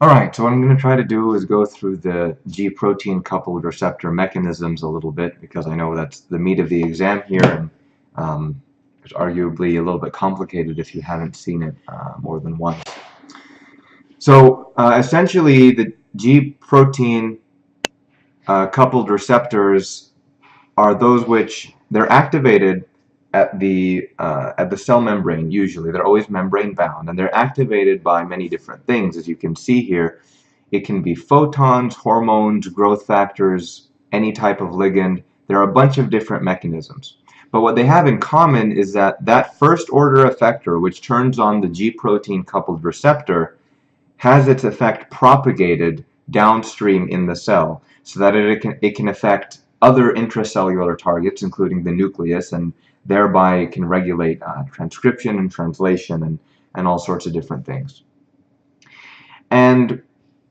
Alright, so what I'm going to try to do is go through the G protein coupled receptor mechanisms a little bit because I know that's the meat of the exam here, and it's arguably a little bit complicated if you haven't seen it more than once. So essentially the G protein coupled receptors are those which they're activated at the cell membrane. Usually they're always membrane bound, and they're activated by many different things. As you can see here, it can be photons, hormones, growth factors, any type of ligand. There are a bunch of different mechanisms. But what they have in common is that that first order effector, which turns on the G protein coupled receptor, has its effect propagated downstream in the cell so that it can affect other intracellular targets, including the nucleus, and thereby can regulate transcription and translation and all sorts of different things. And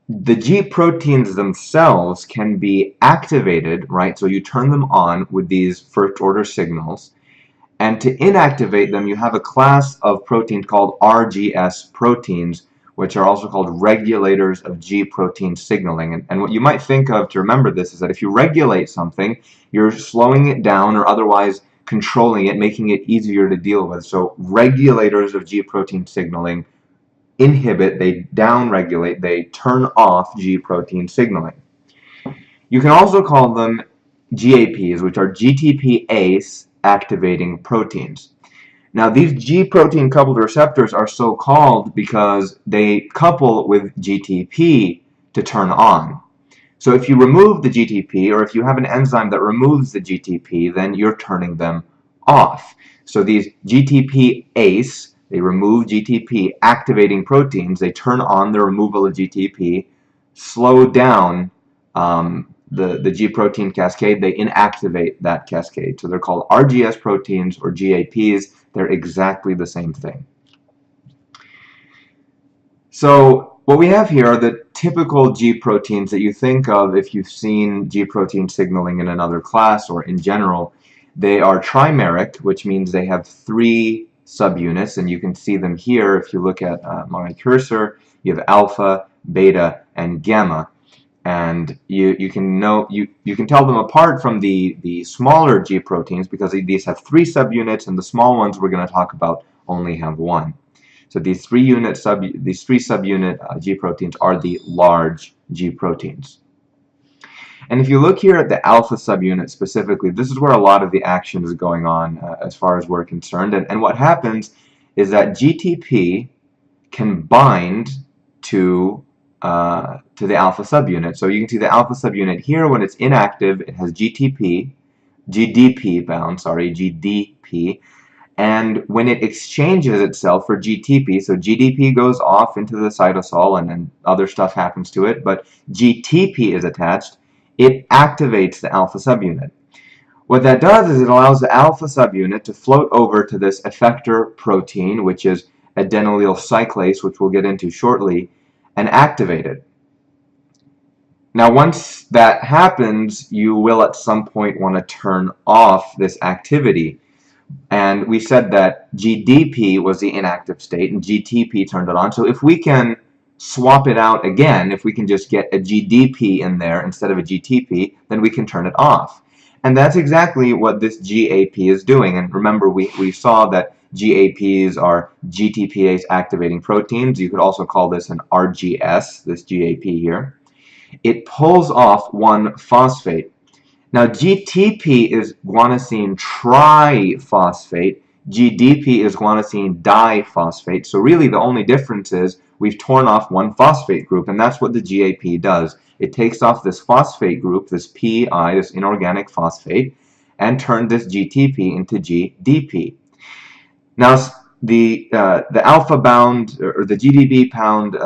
the G proteins themselves can be activated, right? So you turn them on with these first order signals. And to inactivate them, you have a class of proteins called RGS proteins, which are also called regulators of G protein signaling. And what you might think of to remember this is that if you regulate something, you're slowing it down or otherwise controlling it, making it easier to deal with. So regulators of G protein signaling inhibit, they downregulate, they turn off G protein signaling. You can also call them GAPs, which are GTPase activating proteins. Now, these G protein coupled receptors are so called because they couple with GTP to turn on. So if you remove the GTP, or if you have an enzyme that removes the GTP, then you're turning them off. So these GTPase, they remove GTP activating proteins, they turn on the removal of GTP, slow down the G protein cascade, they inactivate that cascade. So they're called RGS proteins or GAPs. They're exactly the same thing. So what we have here are the typical G proteins that you think of if you've seen G protein signaling in another class or in general. They are trimeric, which means they have 3 subunits, and you can see them here if you look at my cursor. You have alpha, beta, and gamma. And you can tell them apart from the smaller G proteins because these have 3 subunits, and the small ones we're going to talk about only have 1. So these 3 subunit G proteins are the large G proteins. And if you look here at the alpha subunit specifically, this is where a lot of the action is going on as far as we're concerned. And what happens is that GTP can bind to the alpha subunit. So you can see the alpha subunit here. When it's inactive, it has GDP bound, GDP. And when it exchanges itself for GTP, so GDP goes off into the cytosol and then other stuff happens to it, but GTP is attached, it activates the alpha subunit. What that does is it allows the alpha subunit to float over to this effector protein, which is adenylyl cyclase, which we'll get into shortly, and activate it. Now, once that happens, you will at some point want to turn off this activity. And we said that GDP was the inactive state and GTP turned it on. So if we can swap it out again, if we can just get a GDP in there instead of a GTP, then we can turn it off. And that's exactly what this GAP is doing. And remember, we saw that GAPs are GTPase activating proteins. You could also call this an RGS, this GAP here. It pulls off one phosphate. Now, GTP is guanosine triphosphate. GDP is guanosine diphosphate. So really the only difference is we've torn off one phosphate group, and that's what the GAP does. It takes off this phosphate group, this PI, this inorganic phosphate, and turns this GTP into GDP. Now, the alpha bound, or the GDP bound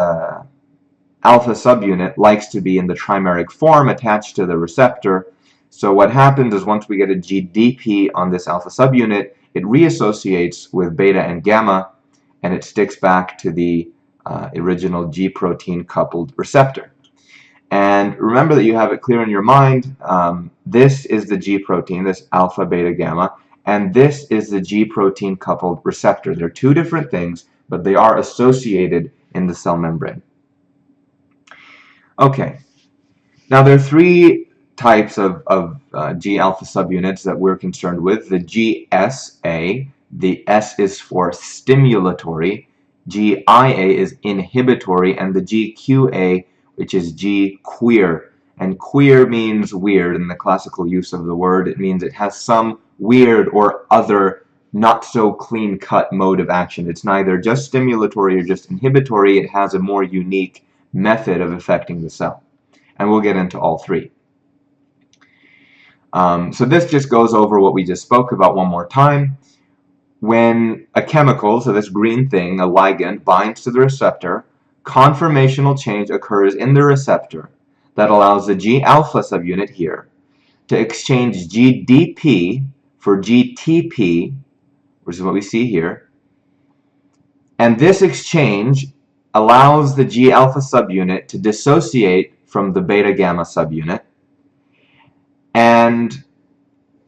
alpha subunit likes to be in the trimeric form attached to the receptor. So what happens is once we get a GDP on this alpha subunit, it reassociates with beta and gamma, and it sticks back to the original G protein coupled receptor. And remember that you have it clear in your mind. This is the G protein, this alpha, beta, gamma, and this is the G protein coupled receptor. They're 2 different things, but they are associated in the cell membrane. Okay, now there are three types of G alpha subunits that we're concerned with. The GSA, the S is for stimulatory, GIA is inhibitory, and the GQA, which is G queer. And queer means weird in the classical use of the word. It means it has some weird or other not so clean-cut mode of action. It's neither just stimulatory or just inhibitory. It has a more unique method of affecting the cell. And we'll get into all three. So this just goes over what we just spoke about one more time. When a chemical, so this green thing, a ligand, binds to the receptor, conformational change occurs in the receptor that allows the G alpha subunit here to exchange GDP for GTP, which is what we see here. And this exchange allows the G alpha subunit to dissociate from the beta gamma subunit, and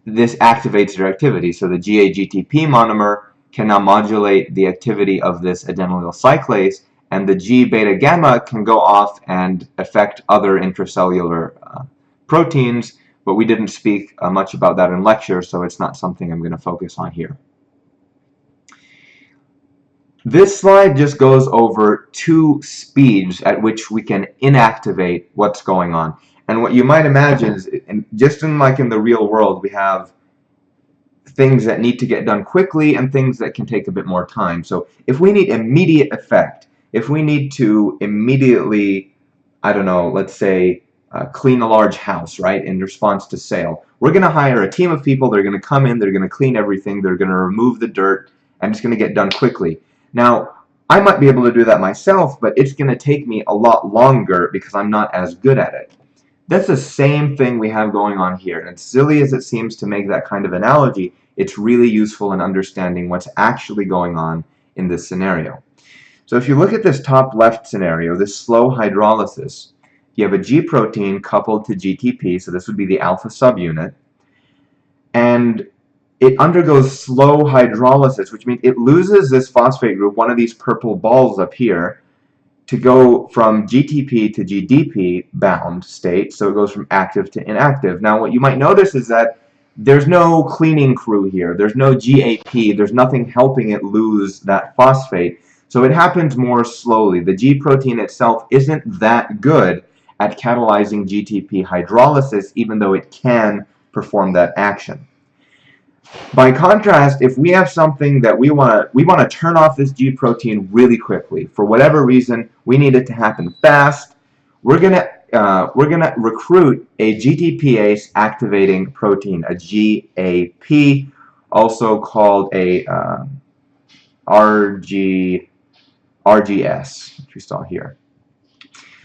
this activates their activity. So the GAGTP monomer can now modulate the activity of this adenylyl cyclase, and the G beta gamma can go off and affect other intracellular proteins, but we didn't speak much about that in lecture, so it's not something I'm going to focus on here. This slide just goes over two speeds at which we can inactivate what's going on. And what you might imagine is, just like in the real world, we have things that need to get done quickly and things that can take a bit more time. So if we need immediate effect, if we need to immediately, I don't know, let's say clean a large house, right, in response to sale, we're going to hire a team of people. They're going to come in, they're going to clean everything, they're going to remove the dirt, and it's going to get done quickly. Now, I might be able to do that myself, but it's going to take me a lot longer because I'm not as good at it. That's the same thing we have going on here. And as silly as it seems to make that kind of analogy, it's really useful in understanding what's actually going on in this scenario. So if you look at this top left scenario, this slow hydrolysis, you have a G protein coupled to GTP, so this would be the alpha subunit, and it undergoes slow hydrolysis, which means it loses this phosphate group, one of these purple balls up here, to go from GTP to GDP bound state, so it goes from active to inactive. Now what you might notice is that there's no cleaning crew here, there's no GAP, there's nothing helping it lose that phosphate, so it happens more slowly. The G protein itself isn't that good at catalyzing GTP hydrolysis, even though it can perform that action. By contrast, if we have something that we want to turn off this G protein really quickly, for whatever reason, we need it to happen fast, we're gonna recruit a GTPase activating protein, a GAP, also called a RGS, which we saw here.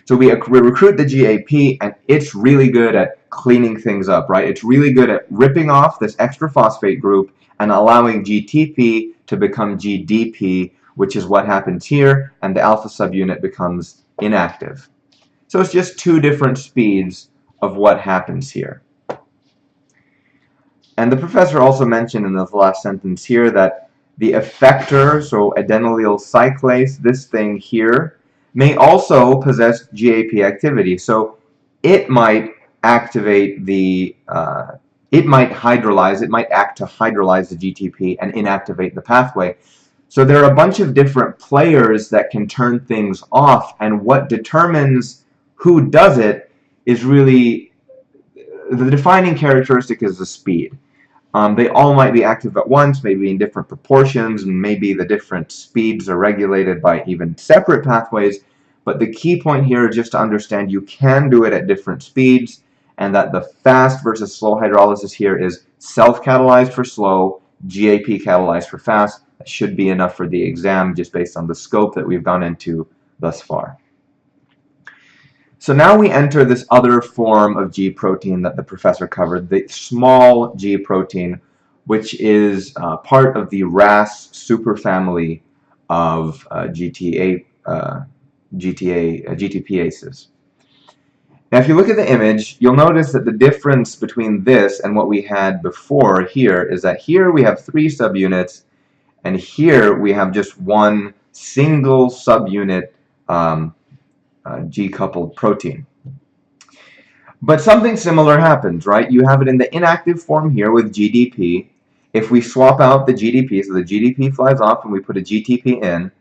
So we recruit the GAP, and it's really good at cleaning things up, right? It's really good at ripping off this extra phosphate group and allowing GTP to become GDP, which is what happens here, and the alpha subunit becomes inactive. So it's just two different speeds of what happens here. And the professor also mentioned in the last sentence here that the effector, so adenylyl cyclase, this thing here, may also possess GAP activity. So it might activate the, it might hydrolyze, it might act to hydrolyze the GTP and inactivate the pathway. So there are a bunch of different players that can turn things off, and what determines who does it is really, the defining characteristic is the speed. They all might be active at once, maybe in different proportions, and maybe the different speeds are regulated by even separate pathways, but the key point here is just to understand you can do it at different speeds, and that the fast versus slow hydrolysis here is self-catalyzed for slow, GAP catalyzed for fast. That should be enough for the exam just based on the scope that we've gone into thus far. So now we enter this other form of G protein that the professor covered, the small G protein, which is part of the RAS superfamily of GTPases. Now if you look at the image, you'll notice that the difference between this and what we had before here is that here we have 3 subunits, and here we have just one single subunit G-coupled protein. But something similar happens, right? You have it in the inactive form here with GDP. If we swap out the GDP, so the GDP flies off and we put a GTP in,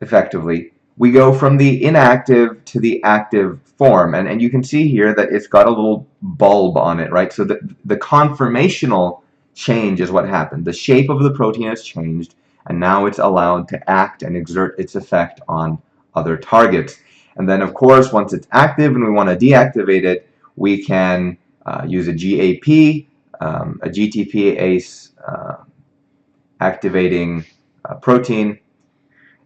effectively, we go from the inactive to the active form. And you can see here that it's got a little bulb on it, right? So the conformational change is what happened. The shape of the protein has changed, and now it's allowed to act and exert its effect on other targets. And then, of course, once it's active and we want to deactivate it, we can use a GAP, a GTPase activating protein,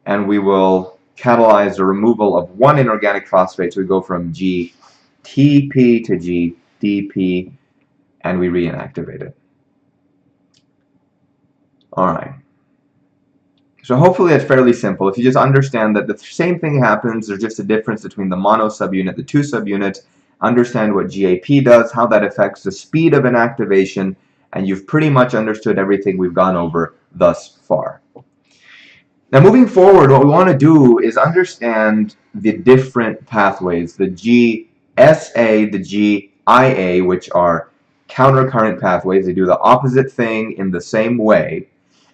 and we will catalyze the removal of one inorganic phosphate. So we go from GTP to GDP, and we reinactivate it. All right. So hopefully it's fairly simple. If you just understand that the same thing happens, there's just a difference between the mono subunit, the two subunits, understand what GAP does, how that affects the speed of an activation, and you've pretty much understood everything we've gone over thus far. Now moving forward, what we want to do is understand the different pathways, the GSA, the GIA, which are countercurrent pathways. They do the opposite thing in the same way.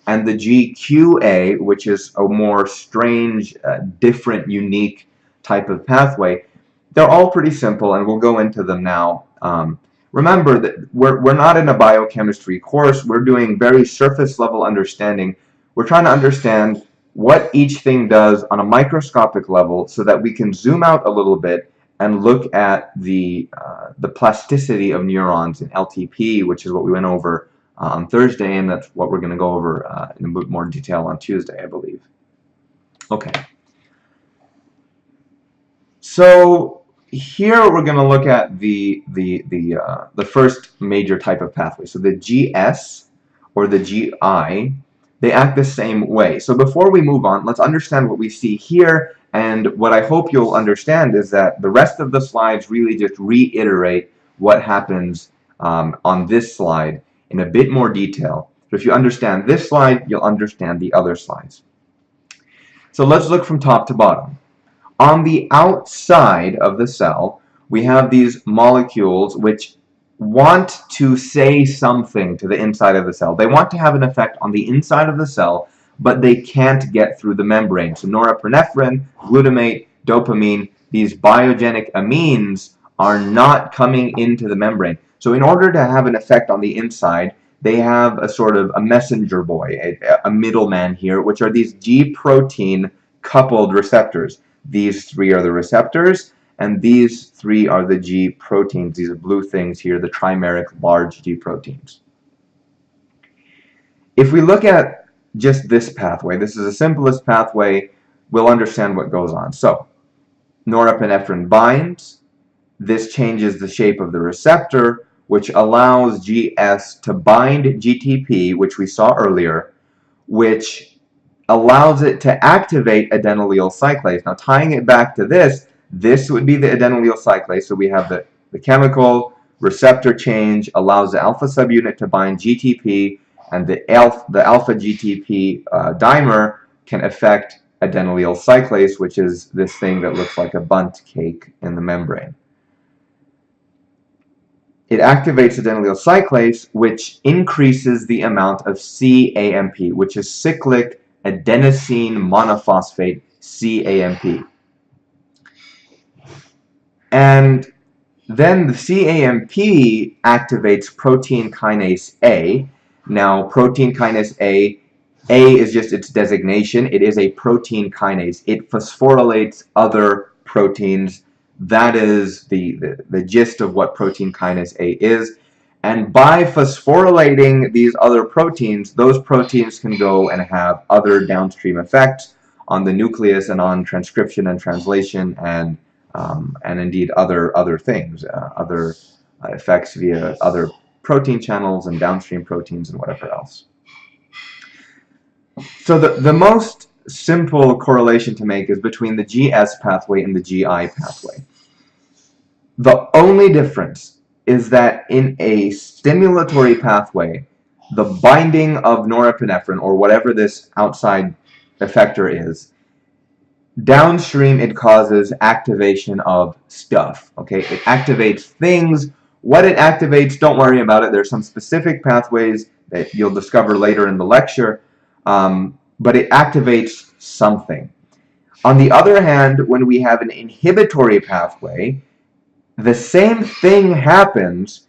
And the GQA, which is a more strange, different, unique type of pathway. They're all pretty simple, and we'll go into them now. Remember that we're not in a biochemistry course. We're doing very surface level understanding. We're trying to understand what each thing does on a microscopic level so that we can zoom out a little bit and look at the plasticity of neurons in LTP, which is what we went over on Thursday, and that's what we're going to go over in a bit more detail on Tuesday, I believe. Okay. So here we're going to look at the first major type of pathway. So the GS or the GI, they act the same way. So before we move on, let's understand what we see here. And what I hope you'll understand is that the rest of the slides really just reiterate what happens on this slide in a bit more detail. So if you understand this slide, you'll understand the other slides. So let's look from top to bottom. On the outside of the cell, we have these molecules which want to say something to the inside of the cell. They want to have an effect on the inside of the cell, but they can't get through the membrane. So norepinephrine, glutamate, dopamine, these biogenic amines are not coming into the membrane. So in order to have an effect on the inside, they have a sort of a messenger boy, a middleman here, which are these G protein coupled receptors. These three are the receptors, and these three are the G proteins. These are blue things here, the trimeric large G proteins. If we look at just this pathway, this is the simplest pathway, we'll understand what goes on. So norepinephrine binds. This changes the shape of the receptor, which allows GS to bind GTP, which we saw earlier, which allows it to activate adenylyl cyclase. Now, tying it back to this would be the adenylyl cyclase. So we have the chemical receptor change allows the alpha subunit to bind GTP, and the alpha GTP dimer can affect adenylyl cyclase, which is this thing that looks like a bundt cake in the membrane. It activates adenylyl cyclase, which increases the amount of CAMP, which is cyclic adenosine monophosphate, CAMP. And then the CAMP activates protein kinase A. Now, protein kinase A is just its designation. It is a protein kinase. It phosphorylates other proteins. That is the gist of what protein kinase A is. And by phosphorylating these other proteins, those proteins can go and have other downstream effects on the nucleus and on transcription and translation and indeed other things, other effects via other protein channels and downstream proteins and whatever else. So the most simple correlation to make is between the GS pathway and the GI pathway. The only difference is that in a stimulatory pathway, the binding of norepinephrine, or whatever this outside effector is, downstream it causes activation of stuff. Okay, it activates things. What it activates, don't worry about it. There's some specific pathways that you'll discover later in the lecture, but it activates something. On the other hand, when we have an inhibitory pathway, the same thing happens,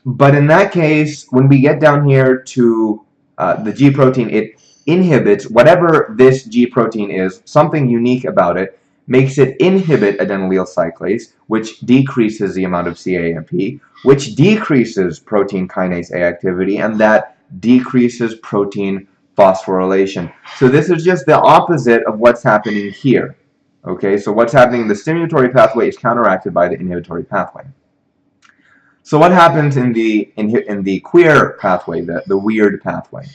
but in that case, when we get down here to the G protein, it inhibits whatever this G protein is, something unique about it, makes it inhibit adenylyl cyclase, which decreases the amount of cAMP, which decreases protein kinase A activity, and that decreases protein phosphorylation. So this is just the opposite of what's happening here. Okay, so what's happening in the stimulatory pathway is counteracted by the inhibitory pathway. So what happens in the queer pathway, the weird pathway?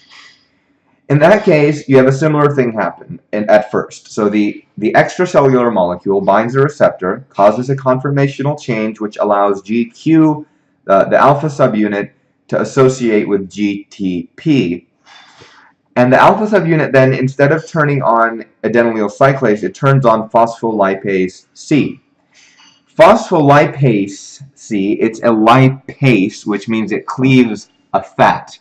In that case, you have a similar thing happen at first. So the extracellular molecule binds a receptor, causes a conformational change, which allows GQ, the alpha subunit, to associate with GTP. And the alpha subunit then, instead of turning on adenylyl cyclase, it turns on phospholipase C. Phospholipase C, it's a lipase, which means it cleaves a fat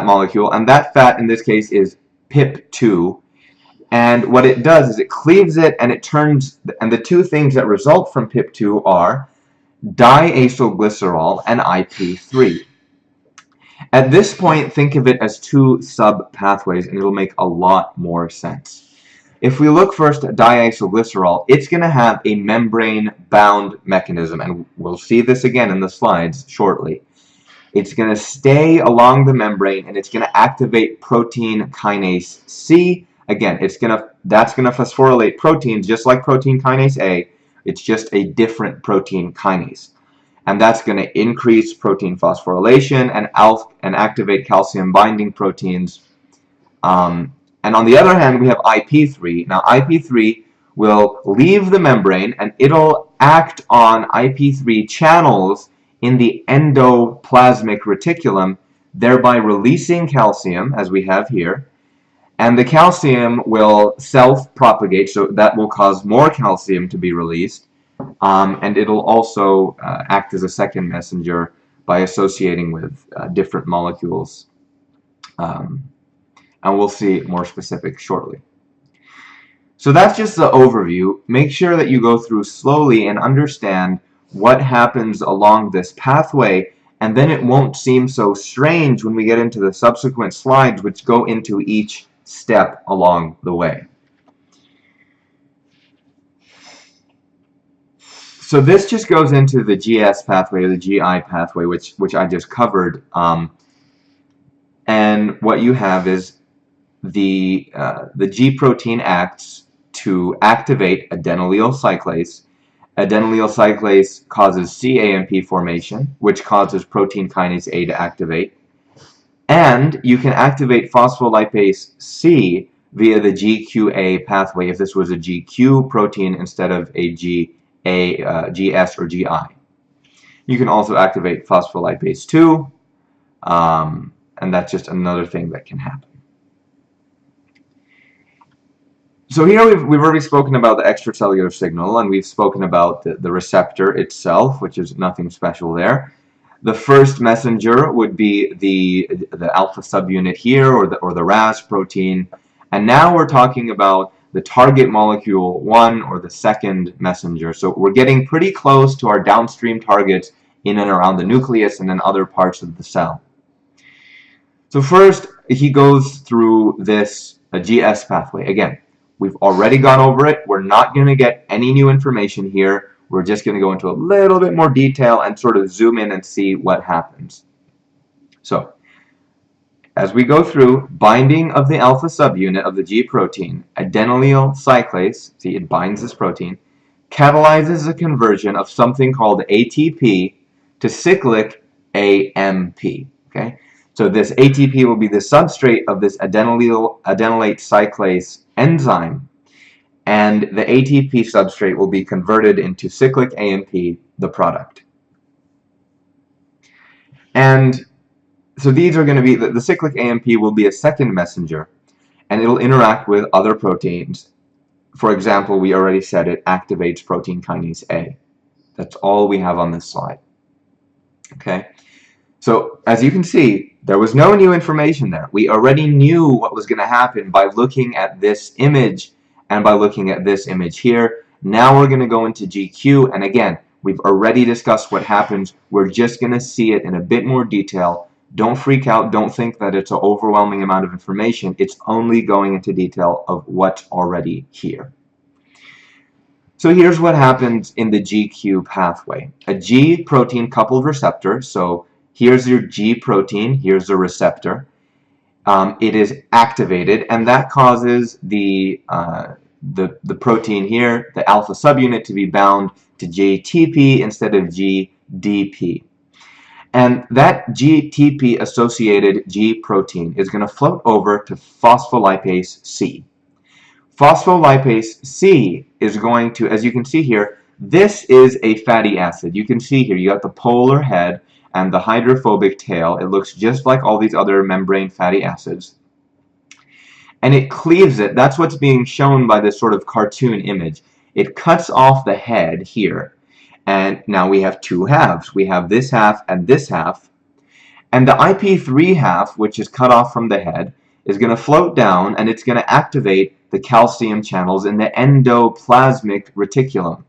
molecule, and that fat in this case is PIP2. And what it does is it cleaves it, and it turns, and the two things that result from PIP2 are diacylglycerol and IP3. At this point, think of it as two sub-pathways, and it'll make a lot more sense. If we look first at diacylglycerol, it's going to have a membrane-bound mechanism, and we'll see this again in the slides shortly. It's going to stay along the membrane, and it's going to activate protein kinase C. Again, that's going to phosphorylate proteins just like protein kinase A. It's just a different protein kinase. And that's going to increase protein phosphorylation and activate calcium binding proteins. And on the other hand, we have IP3. Now, IP3 will leave the membrane, and it'll act on IP3 channels in the endoplasmic reticulum, thereby releasing calcium, as we have here. And the calcium will self-propagate, so that will cause more calcium to be released. And it'll also act as a second messenger by associating with different molecules. And we'll see more specific shortly. So that's just the overview. Make sure that you go through slowly and understand what happens along this pathway, and then it won't seem so strange when we get into the subsequent slides, which go into each step along the way. So this just goes into the GS pathway, or the GI pathway, which I just covered. And what you have is the G protein acts to activate adenylyl cyclase. Adenylyl cyclase causes cAMP formation, which causes protein kinase A to activate. And you can activate phospholipase C via the GQA pathway if this was a GQ protein instead of a GS or GI. You can also activate phospholipase 2, and that's just another thing that can happen. So here we've already spoken about the extracellular signal, and we've spoken about the receptor itself, which is nothing special there. The first messenger would be the alpha subunit here, or the RAS protein. And now we're talking about the target molecule 1, or the second messenger. So we're getting pretty close to our downstream targets in and around the nucleus and in other parts of the cell. So first, he goes through this GS pathway. Again, we've already gone over it. We're not going to get any new information here. We're just going to go into a little bit more detail and sort of zoom in and see what happens. So, as we go through, binding of the alpha subunit of the G protein, adenylyl cyclase, see it binds this protein, catalyzes the conversion of something called ATP to cyclic AMP. Okay? So this ATP will be the substrate of this adenylate cyclase enzyme, and the ATP substrate will be converted into cyclic AMP, the product. And so these are going to be, the cyclic AMP will be a second messenger, and it'll interact with other proteins for example, we already said it activates protein kinase A. That's all we have on this slide. Okay, so as you can see, there was no new information there. We already knew what was going to happen by looking at this image and by looking at this image here. Now we're going to go into GQ, and again, we've already discussed what happens. We're just going to see it in a bit more detail. Don't freak out. Don't think that it's an overwhelming amount of information. It's only going into detail of what's already here. So here's what happens in the GQ pathway. A G protein coupled receptor, so here's your G protein, here's the receptor. It is activated, and that causes the protein here, the alpha subunit, to be bound to GTP instead of GDP. And that GTP associated G protein is going to float over to phospholipase C. Phospholipase C is going to, as you can see here, this is a fatty acid. You can see here, you got the polar head and the hydrophobic tail. It looks just like all these other membrane fatty acids. And it cleaves it. That's what's being shown by this sort of cartoon image. It cuts off the head here. And now we have two halves. We have this half and this half. And the IP3 half, which is cut off from the head, is going to float down, and it's going to activate the calcium channels in the endoplasmic reticulum.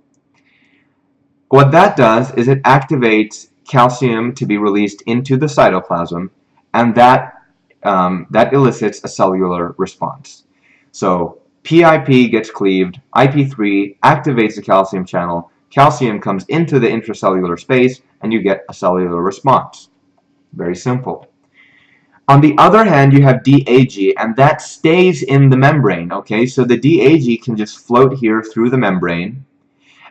What that does is it activates calcium to be released into the cytoplasm, and that elicits a cellular response. So PIP gets cleaved, IP3 activates the calcium channel, calcium comes into the intracellular space, and you get a cellular response. Very simple. On the other hand, you have DAG, and that stays in the membrane, okay? So the DAG can just float here through the membrane,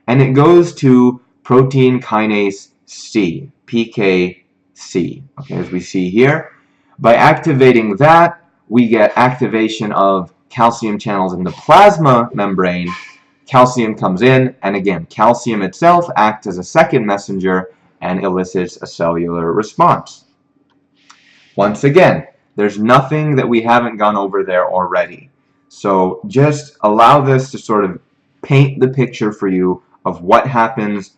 and it goes to protein kinase C, PKC, okay, as we see here. By activating that, we get activation of calcium channels in the plasma membrane. Calcium comes in, and again, calcium itself acts as a second messenger and elicits a cellular response. Once again, there's nothing that we haven't gone over there already. So just allow this to sort of paint the picture for you of what happens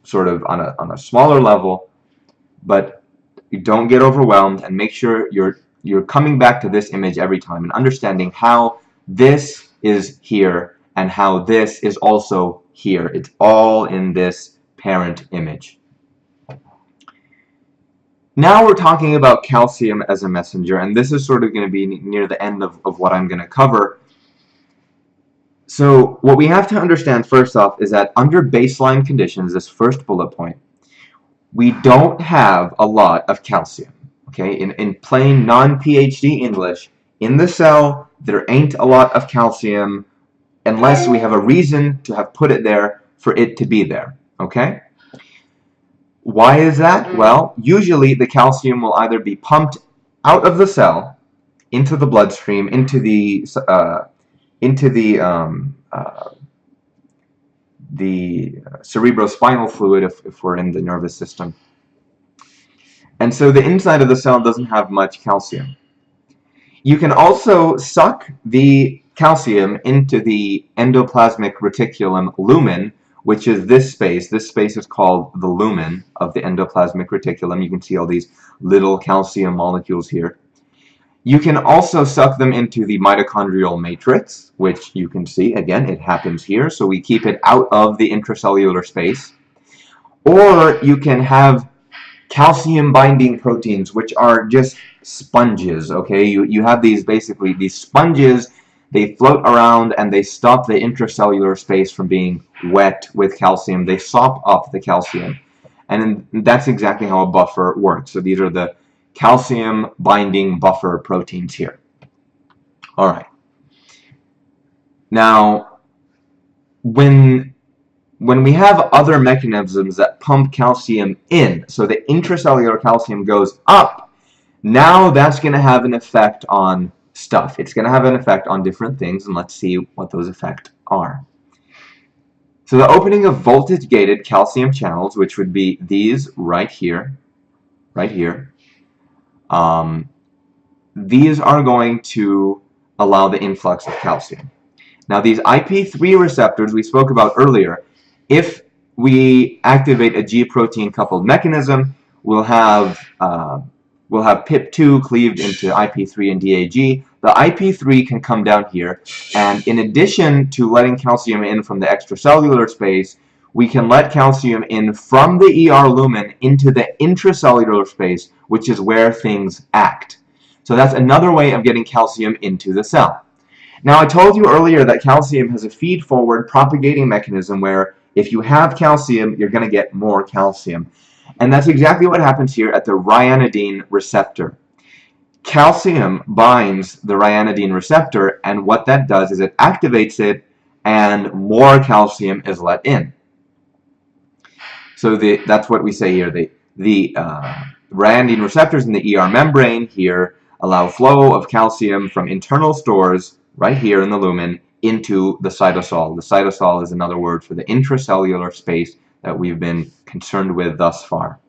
sort of on a smaller level, but you don't get overwhelmed, and make sure you're coming back to this image every time and understanding how this is here and how this is also here. It's all in this parent image. Now we're talking about calcium as a messenger, and this is sort of going to be near the end of what I'm going to cover. So what we have to understand first off is that under baseline conditions, this first bullet point, we don't have a lot of calcium. Okay, in plain non-PhD English, in the cell there ain't a lot of calcium unless we have a reason to have put it there for it to be there. Okay? Why is that? Well, usually the calcium will either be pumped out of the cell into the bloodstream, into the cerebrospinal fluid if we're in the nervous system. And so the inside of the cell doesn't have much calcium. You can also suck the calcium into the endoplasmic reticulum lumen, which is this space. This space is called the lumen of the endoplasmic reticulum. You can see all these little calcium molecules here. You can also suck them into the mitochondrial matrix, which you can see, again, it happens here, so we keep it out of the intracellular space. Or you can have calcium binding proteins, which are just sponges, okay? You have these, basically, these sponges. They float around and they stop the intracellular space from being wet with calcium. They sop up the calcium. And that's exactly how a buffer works. So these are the calcium binding buffer proteins here. All right. Now, when we have other mechanisms that pump calcium in, so the intracellular calcium goes up, now that's going to have an effect on stuff. It's going to have an effect on different things, and let's see what those effects are. So the opening of voltage-gated calcium channels, which would be these right here, these are going to allow the influx of calcium. Now these IP3 receptors we spoke about earlier, if we activate a G protein coupled mechanism, we'll have PIP2 cleaved into IP3 and DAG. The IP3 can come down here, and in addition to letting calcium in from the extracellular space, we can let calcium in from the ER lumen into the intracellular space, which is where things act. So that's another way of getting calcium into the cell. Now I told you earlier that calcium has a feed-forward propagating mechanism where if you have calcium, you're going to get more calcium. And that's exactly what happens here at the ryanodine receptor. Calcium binds the ryanodine receptor, and what that does is it activates it, and more calcium is let in. So that's what we say here. The ryanodine receptors in the ER membrane here allow flow of calcium from internal stores right here in the lumen into the cytosol. The cytosol is another word for the intracellular space that we've been concerned with thus far.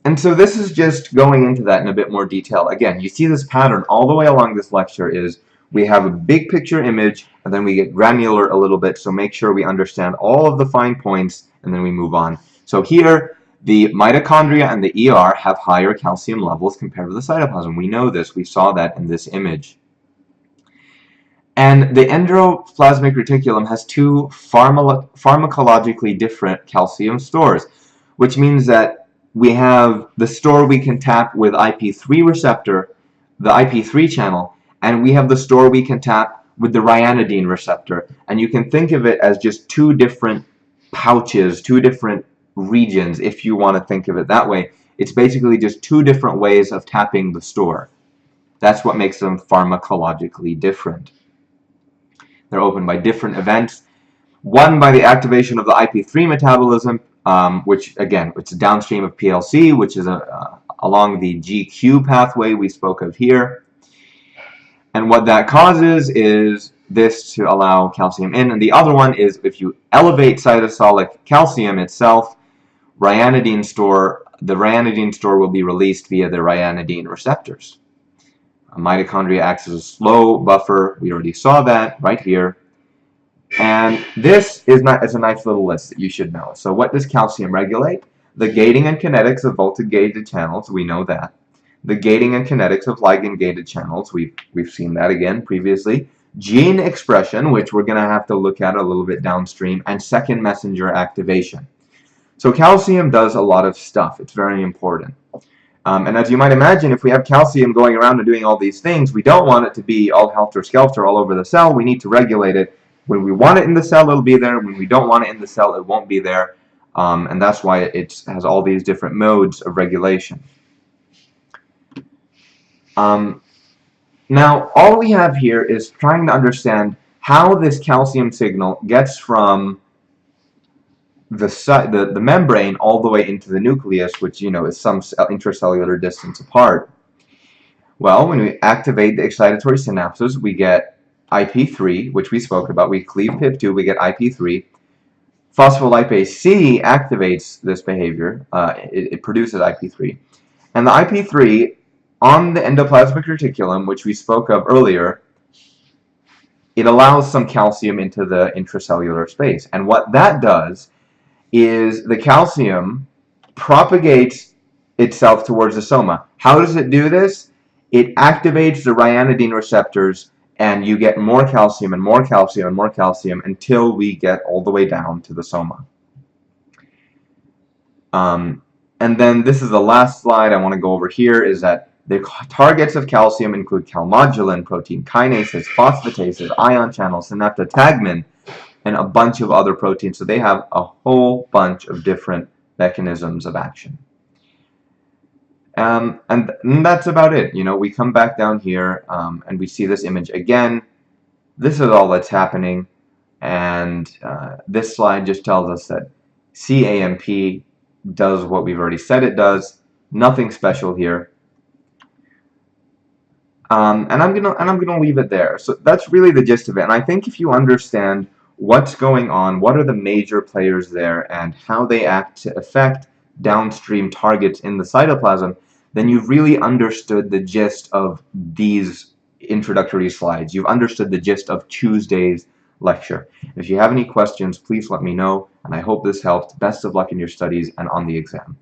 And so this is just going into that in a bit more detail. Again, you see this pattern all the way along this lecture is we have a big picture image and then we get granular a little bit, so make sure we understand all of the fine points and then we move on. So here, the mitochondria and the ER have higher calcium levels compared to the cytoplasm. We know this. We saw that in this image. And the endoplasmic reticulum has two pharmacologically different calcium stores, which means that we have the store we can tap with IP3 receptor, the IP3 channel, and we have the store we can tap with the ryanodine receptor. And you can think of it as just two different pouches, two different regions, if you want to think of it that way. It's basically just two different ways of tapping the store. That's what makes them pharmacologically different. They're opened by different events. One by the activation of the IP3 metabolism, which again, it's downstream of PLC, which is along the GQ pathway we spoke of here. And what that causes is this to allow calcium in. And the other one is if you elevate cytosolic calcium itself, the ryanodine store will be released via the ryanodine receptors. A mitochondria acts as a slow buffer. We already saw that right here. And this is a nice little list that you should know. So what does calcium regulate? The gating and kinetics of voltage-gated channels, we know that. The gating and kinetics of ligand-gated channels, we've seen that again previously. Gene expression, which we're going to have to look at a little bit downstream, and second messenger activation. So calcium does a lot of stuff. It's very important. And as you might imagine, if we have calcium going around and doing all these things, we don't want it to be all helter-skelter all over the cell. We need to regulate it. When we want it in the cell, it'll be there. When we don't want it in the cell, it won't be there. And that's why it has all these different modes of regulation. Now, all we have here is trying to understand how this calcium signal gets from the membrane all the way into the nucleus, which, you know, is some intracellular distance apart. Well, when we activate the excitatory synapses, we get IP3, which we spoke about. We cleave PIP2, we get IP3. Phospholipase C activates this behavior. It produces IP3. And the IP3 on the endoplasmic reticulum, which we spoke of earlier, it allows some calcium into the intracellular space. And what that does is the calcium propagates itself towards the soma. How does it do this? It activates the ryanodine receptors, and you get more calcium and more calcium and more calcium until we get all the way down to the soma. And then this is the last slide I want to go over here, is that the targets of calcium include calmodulin, protein kinases, phosphatases, ion channels, synaptotagmin, and a bunch of other proteins. So they have a whole bunch of different mechanisms of action. And that's about it. You know, we come back down here and we see this image again. This is all that's happening. And this slide just tells us that CAMP does what we've already said it does. Nothing special here. And I'm gonna leave it there. So that's really the gist of it. And I think if you understand what's going on, what are the major players there, and how they act to affect downstream targets in the cytoplasm, then you've really understood the gist of these introductory slides. You've understood the gist of Tuesday's lecture. If you have any questions, please let me know, and I hope this helped. Best of luck in your studies and on the exam.